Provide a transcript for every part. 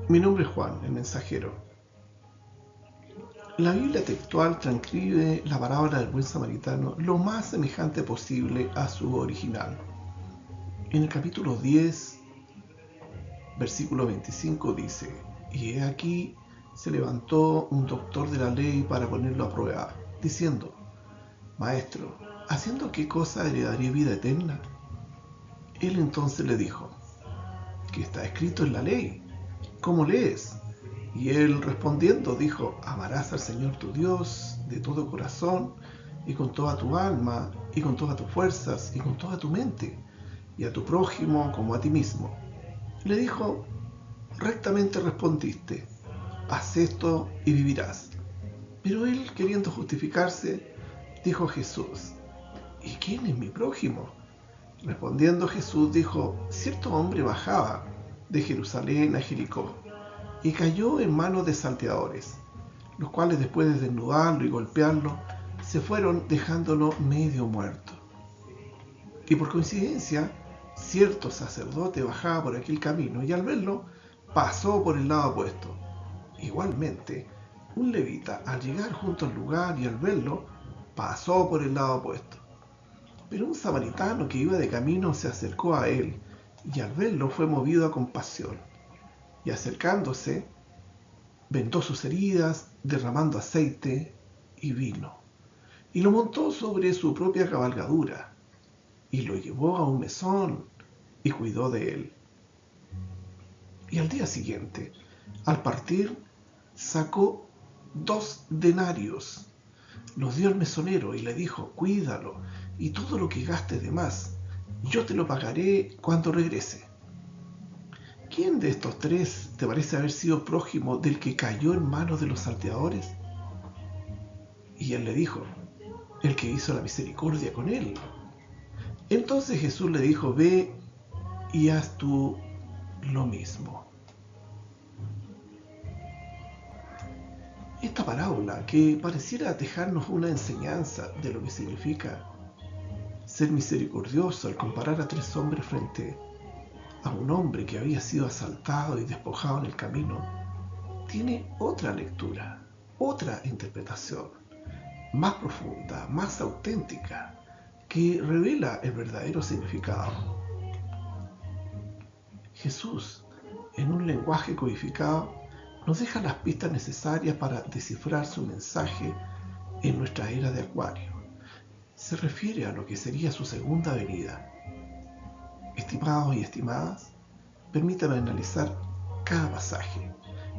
Mi nombre es Juan, el mensajero. La Biblia textual transcribe la parábola del buen samaritano lo más semejante posible a su original. En el capítulo 10, versículo 25 dice: Y he aquí se levantó un doctor de la ley para ponerlo a prueba, diciendo: Maestro, ¿haciendo qué cosa heredaré vida eterna? Él entonces le dijo: ¿Qué está escrito en la ley? ¿Cómo lees? Y él respondiendo dijo: Amarás al Señor tu Dios de todo corazón, y con toda tu alma, y con todas tus fuerzas, y con toda tu mente, y a tu prójimo como a ti mismo. Le dijo: Rectamente respondiste, haz esto y vivirás. Pero él, queriendo justificarse, dijo a Jesús: ¿Y quién es mi prójimo? Respondiendo Jesús dijo: Cierto hombre bajaba de Jerusalén a Jericó, y cayó en manos de salteadores, los cuales, después de desnudarlo y golpearlo, se fueron dejándolo medio muerto. Y por coincidencia, cierto sacerdote bajaba por aquel camino, y al verlo pasó por el lado opuesto. Igualmente, un levita, al llegar junto al lugar y al verlo, pasó por el lado opuesto. Pero un samaritano que iba de camino se acercó a él, y al verlo fue movido a compasión, y acercándose, vendó sus heridas, derramando aceite y vino, y lo montó sobre su propia cabalgadura, y lo llevó a un mesón, y cuidó de él. Y al día siguiente, al partir, sacó 2 denarios, los dio al mesonero y le dijo: Cuídalo, y todo lo que gastes de más, yo te lo pagaré cuando regrese. ¿Quién de estos 3 te parece haber sido prójimo del que cayó en manos de los salteadores? Y él le dijo: el que hizo la misericordia con él. Entonces Jesús le dijo: Ve y haz tú lo mismo. Esta parábola, que pareciera dejarnos una enseñanza de lo que significa ser misericordioso al comparar a 3 hombres frente a un hombre que había sido asaltado y despojado en el camino, tiene otra lectura, otra interpretación, más profunda, más auténtica, que revela el verdadero significado. Jesús, en un lenguaje codificado, nos deja las pistas necesarias para descifrar su mensaje en nuestra era de Acuario. Se refiere a lo que sería su segunda venida. Estimados y estimadas, permítanme analizar cada pasaje,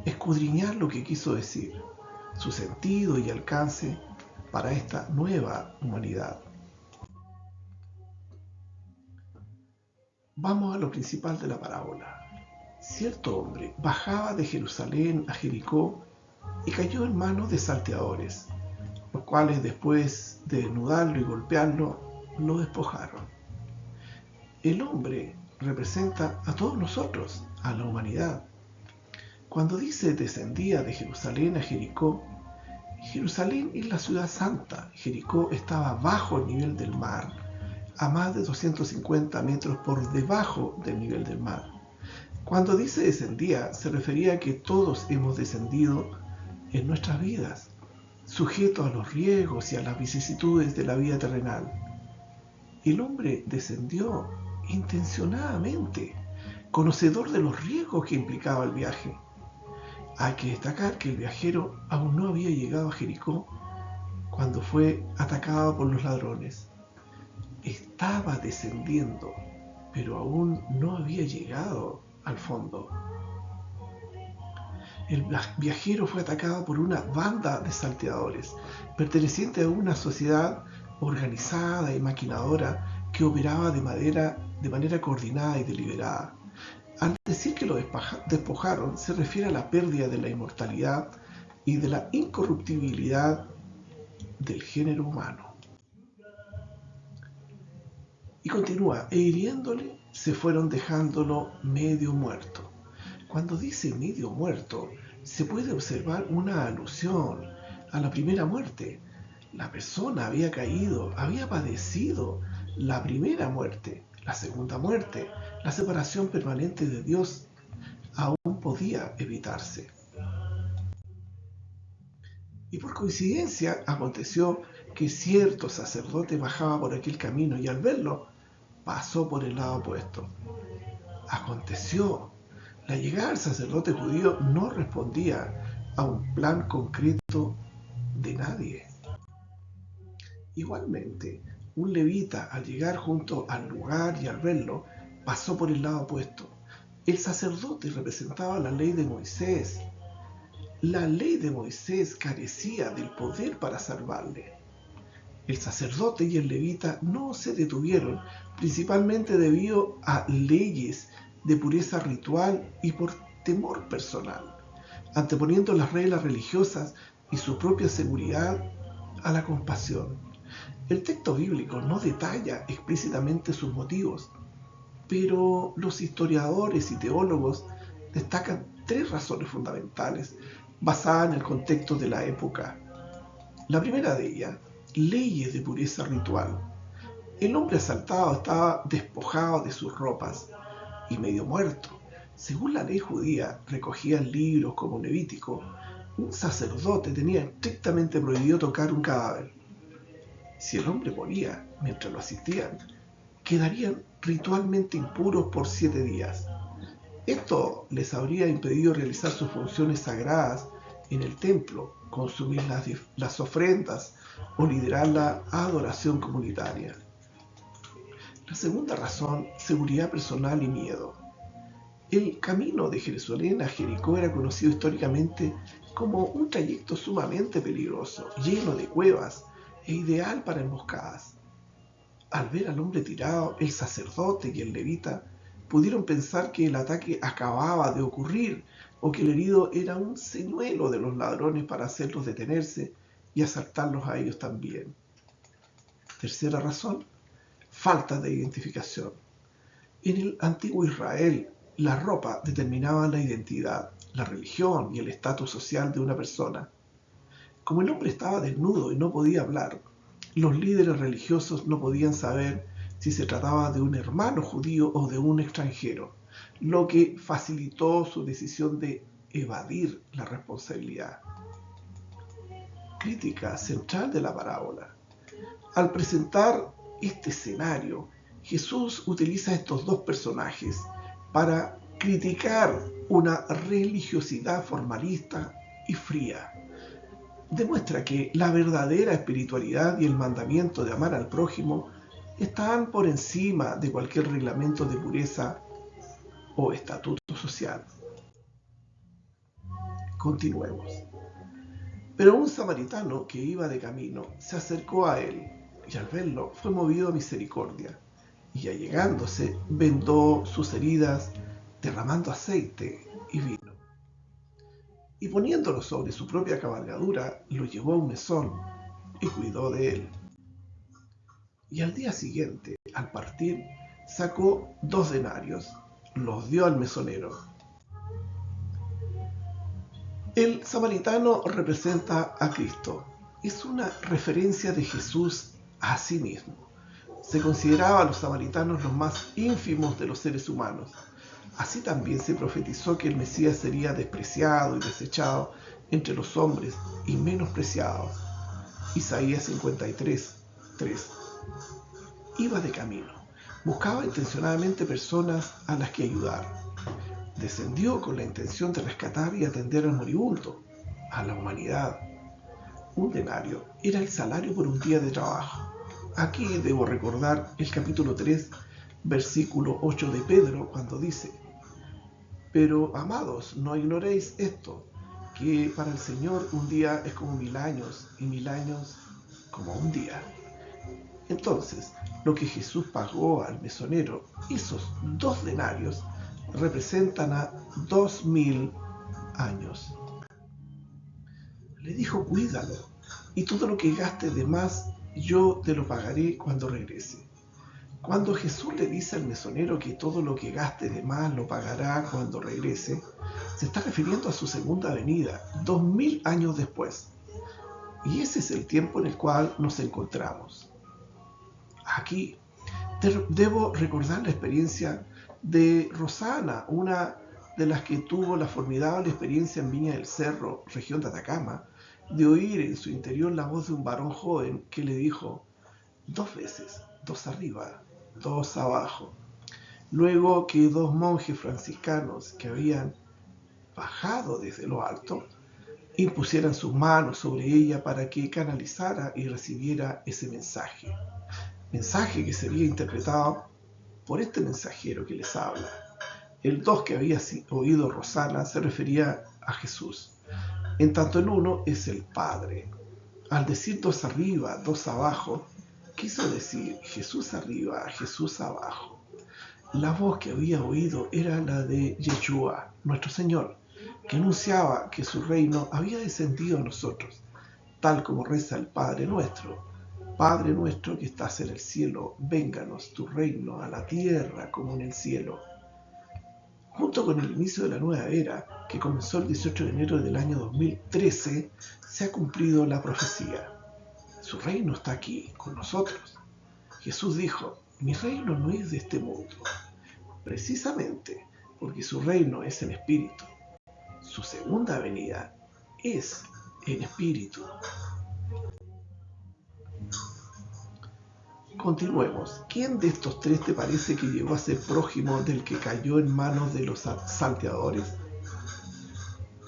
escudriñar lo que quiso decir, su sentido y alcance para esta nueva humanidad. Vamos a lo principal de la parábola. Cierto hombre bajaba de Jerusalén a Jericó y cayó en manos de salteadores, los cuales, después de desnudarlo y golpearlo, lo despojaron. El hombre representa a todos nosotros, a la humanidad. Cuando dice descendía de Jerusalén a Jericó, Jerusalén es la ciudad santa. Jericó estaba bajo el nivel del mar, a más de 250 metros por debajo del nivel del mar. Cuando dice descendía, se refería a que todos hemos descendido en nuestras vidas, sujetos a los riesgos y a las vicisitudes de la vida terrenal. El hombre descendió intencionadamente, conocedor de los riesgos que implicaba el viaje. Hay que destacar que el viajero aún no había llegado a Jericó cuando fue atacado por los ladrones. Estaba descendiendo, pero aún no había llegado al fondo. El viajero fue atacado por una banda de salteadores, perteneciente a una sociedad organizada y maquinadora que operaba de manera coordinada y deliberada. Al decir que lo despojaron, se refiere a la pérdida de la inmortalidad y de la incorruptibilidad del género humano. Y continúa: e hiriéndole, se fueron dejándolo medio muerto. Cuando dice medio muerto, se puede observar una alusión a la primera muerte. La persona había caído, había padecido la primera muerte, la segunda muerte, la separación permanente de Dios, aún podía evitarse. Y por coincidencia aconteció que cierto sacerdote bajaba por aquel camino y al verlo pasó por el lado opuesto. Aconteció, la llegada del sacerdote judío no respondía a un plan concreto de nadie. Igualmente, un levita al llegar junto al lugar y al verlo pasó por el lado opuesto. El sacerdote representaba la ley de Moisés. La ley de Moisés carecía del poder para salvarle. El sacerdote y el levita no se detuvieron, principalmente debido a leyes de pureza ritual y por temor personal, anteponiendo las reglas religiosas y su propia seguridad a la compasión. El texto bíblico no detalla explícitamente sus motivos, pero los historiadores y teólogos destacan 3 razones fundamentales basadas en el contexto de la época. La primera de ellas, leyes de pureza ritual. El hombre asaltado estaba despojado de sus ropas y medio muerto. Según la ley judía, recogida en libros como Levítico, un sacerdote tenía estrictamente prohibido tocar un cadáver. Si el hombre moría mientras lo asistían, quedarían ritualmente impuros por 7 días. Esto les habría impedido realizar sus funciones sagradas en el templo, consumir las ofrendas o liderar la adoración comunitaria. La segunda razón, seguridad personal y miedo. El camino de Jerusalén a Jericó era conocido históricamente como un trayecto sumamente peligroso, lleno de cuevas e ideal para emboscadas. Al ver al hombre tirado, el sacerdote y el levita pudieron pensar que el ataque acababa de ocurrir o que el herido era un señuelo de los ladrones para hacerlos detenerse y asaltarlos a ellos también. Tercera razón, falta de identificación. En el antiguo Israel, la ropa determinaba la identidad, la religión y el estatus social de una persona. Como el hombre estaba desnudo y no podía hablar, los líderes religiosos no podían saber si se trataba de un hermano judío o de un extranjero, lo que facilitó su decisión de evadir la responsabilidad. Crítica central de la parábola. Al presentar este escenario, Jesús utiliza estos 2 personajes para criticar una religiosidad formalista y fría. Demuestra que la verdadera espiritualidad y el mandamiento de amar al prójimo están por encima de cualquier reglamento de pureza o estatuto social. Continuemos. Pero un samaritano que iba de camino se acercó a él y al verlo fue movido a misericordia y allegándose vendó sus heridas derramando aceite y vino. Y poniéndolo sobre su propia cabalgadura, lo llevó a un mesón y cuidó de él. Y al día siguiente, al partir, sacó 2 denarios, los dio al mesonero. El samaritano representa a Cristo. Es una referencia de Jesús a sí mismo. Se consideraba a los samaritanos los más ínfimos de los seres humanos. Así también se profetizó que el Mesías sería despreciado y desechado entre los hombres y menospreciado. Isaías 53, 3. Iba de camino. Buscaba intencionadamente personas a las que ayudar. Descendió con la intención de rescatar y atender al moribundo, a la humanidad. Un denario era el salario por un día de trabajo. Aquí debo recordar el capítulo 3, versículo 8 de Pedro, cuando dice: Pero, amados, no ignoréis esto, que para el Señor un día es como 1000 años, y 1000 años como un día. Entonces, lo que Jesús pagó al mesonero, esos 2 denarios, representan a 2000 años. Le dijo: cuídalo, y todo lo que gastes de más, yo te lo pagaré cuando regrese. Cuando Jesús le dice al mesonero que todo lo que gaste de más lo pagará cuando regrese, se está refiriendo a su segunda venida, 2000 años después. Y ese es el tiempo en el cual nos encontramos. Aquí debo recordar la experiencia de Rosana, una de las que tuvo la formidable experiencia en Viña del Cerro, región de Atacama, de oír en su interior la voz de un varón joven que le dijo: 2 veces, 2 arriba, 2 abajo. Luego que 2 monjes franciscanos que habían bajado desde lo alto impusieran sus manos sobre ella para que canalizara y recibiera ese mensaje que sería interpretado por este mensajero que les habla. El 2 que había oído Rosana se refería a Jesús, en tanto el 1 es el Padre. Al decir 2 arriba, 2 abajo, quiso decir Jesús arriba, Jesús abajo. La voz que había oído era la de Yeshua, nuestro Señor, que anunciaba que su reino había descendido a nosotros, tal como reza el Padre nuestro. Padre nuestro que estás en el cielo, vénganos tu reino a la tierra como en el cielo. Junto con el inicio de la nueva era, que comenzó el 18 de enero del año 2013, se ha cumplido la profecía. Su reino está aquí, con nosotros. Jesús dijo: mi reino no es de este mundo. Precisamente porque su reino es en espíritu, su segunda venida es en espíritu. Continuemos. ¿Quién de estos 3 te parece que llegó a ser prójimo del que cayó en manos de los salteadores?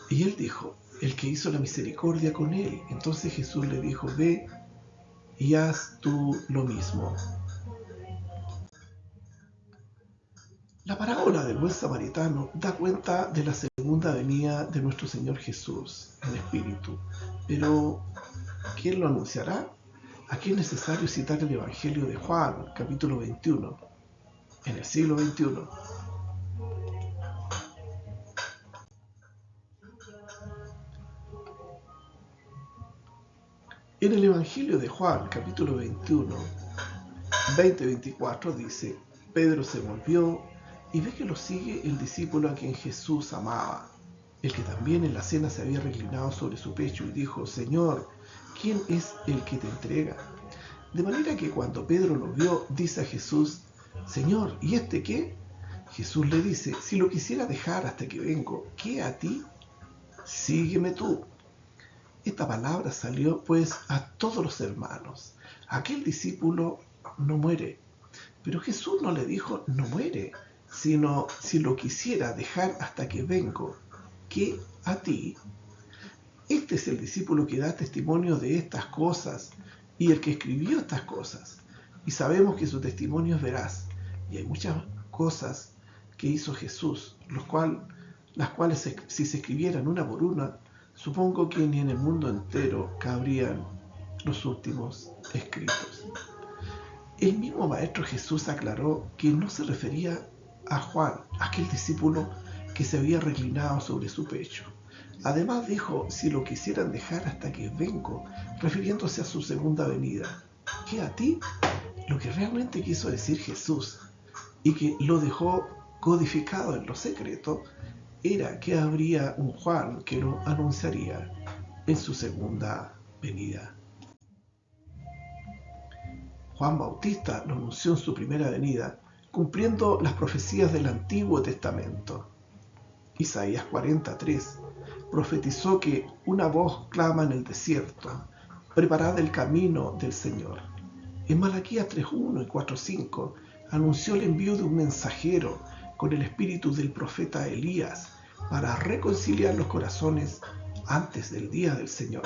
Y él dijo: el que hizo la misericordia con él. Entonces Jesús le dijo: ve y haz tú lo mismo. La parábola del buen samaritano da cuenta de la segunda venida de nuestro Señor Jesús en espíritu. Pero ¿quién lo anunciará? Aquí es necesario citar el Evangelio de Juan, capítulo 21, en el siglo XXI. En el Evangelio de Juan, capítulo 21, 20-24 dice: Pedro se volvió y ve que lo sigue el discípulo a quien Jesús amaba, el que también en la cena se había reclinado sobre su pecho, y dijo: Señor, ¿quién es el que te entrega? De manera que cuando Pedro lo vio, dice a Jesús: Señor, ¿y este qué? Jesús le dice: si lo quisiera dejar hasta que vengo, ¿qué a ti? Sígueme tú. Esta palabra salió pues a todos los hermanos. Aquel discípulo no muere. Pero Jesús no le dijo: no muere, sino: si lo quisiera dejar hasta que vengo, ¿qué a ti? Este es el discípulo que da testimonio de estas cosas y el que escribió estas cosas. Y sabemos que su testimonio es veraz. Y hay muchas cosas que hizo Jesús, las cuales si se escribieran una por una, supongo que ni en el mundo entero cabrían los últimos escritos. El mismo Maestro Jesús aclaró que no se refería a Juan, aquel discípulo que se había reclinado sobre su pecho. Además dijo: si lo quisieran dejar hasta que vengo, refiriéndose a su segunda venida. ¿Qué a ti? Lo que realmente quiso decir Jesús, y que lo dejó codificado en lo secreto, era que habría un Juan que lo anunciaría en su segunda venida. Juan Bautista lo anunció en su primera venida, cumpliendo las profecías del Antiguo Testamento. Isaías 43 profetizó que una voz clama en el desierto: preparad el camino del Señor. En Malaquías 3:1 y 4:5 anunció el envío de un mensajero con el espíritu del profeta Elías para reconciliar los corazones antes del día del Señor.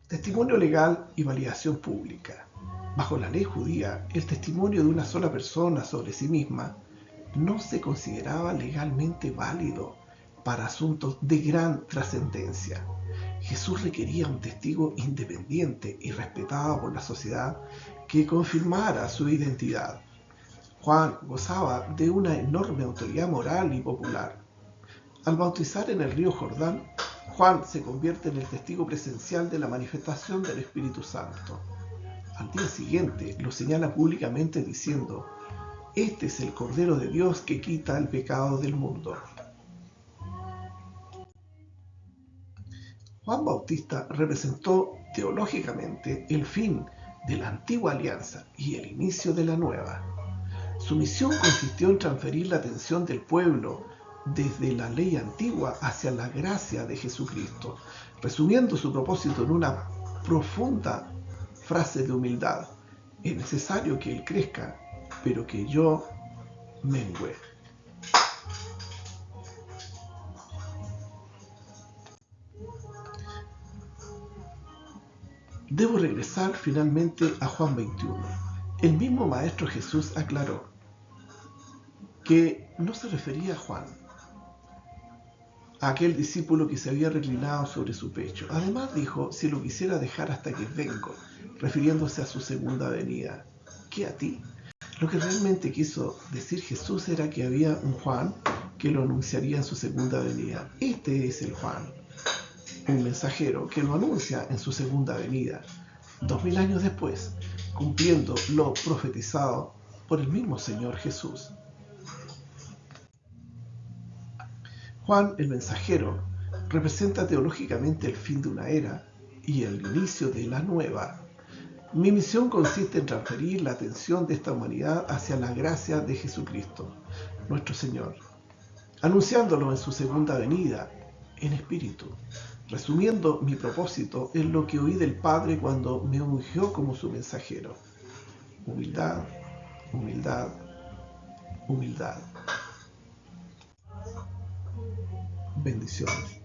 Testimonio legal y validación pública. Bajo la ley judía, el testimonio de una sola persona sobre sí misma no se consideraba legalmente válido para asuntos de gran trascendencia. Jesús requería un testigo independiente y respetado por la sociedad que confirmara su identidad. Juan gozaba de una enorme autoridad moral y popular. Al bautizar en el río Jordán, Juan se convierte en el testigo presencial de la manifestación del Espíritu Santo. Al día siguiente lo señala públicamente diciendo: este es el Cordero de Dios que quita el pecado del mundo. Juan Bautista representó teológicamente el fin de la antigua alianza y el inicio de la nueva. Su misión consistió en transferir la atención del pueblo desde la ley antigua hacia la gracia de Jesucristo, resumiendo su propósito en una profunda frase de humildad. Es necesario que Él crezca, pero que yo mengüe. Debo regresar finalmente a Juan 21. El mismo Maestro Jesús aclaró que no se refería a Juan, a aquel discípulo que se había reclinado sobre su pecho. Además dijo, si lo quisiera dejar hasta que vengo, refiriéndose a su segunda venida. ¿Qué a ti? Lo que realmente quiso decir Jesús era que había un Juan que lo anunciaría en su segunda venida. Este es el Juan, un mensajero que lo anuncia en su segunda venida, 2000 años después, cumpliendo lo profetizado por el mismo Señor Jesús. Juan, el mensajero, representa teológicamente el fin de una era y el inicio de la nueva. Mi misión consiste en transferir la atención de esta humanidad hacia la gracia de Jesucristo, nuestro Señor, anunciándolo en su segunda venida, en espíritu, resumiendo mi propósito en lo que oí del Padre cuando me ungió como su mensajero. Humildad, humildad, humildad. Bendiciones.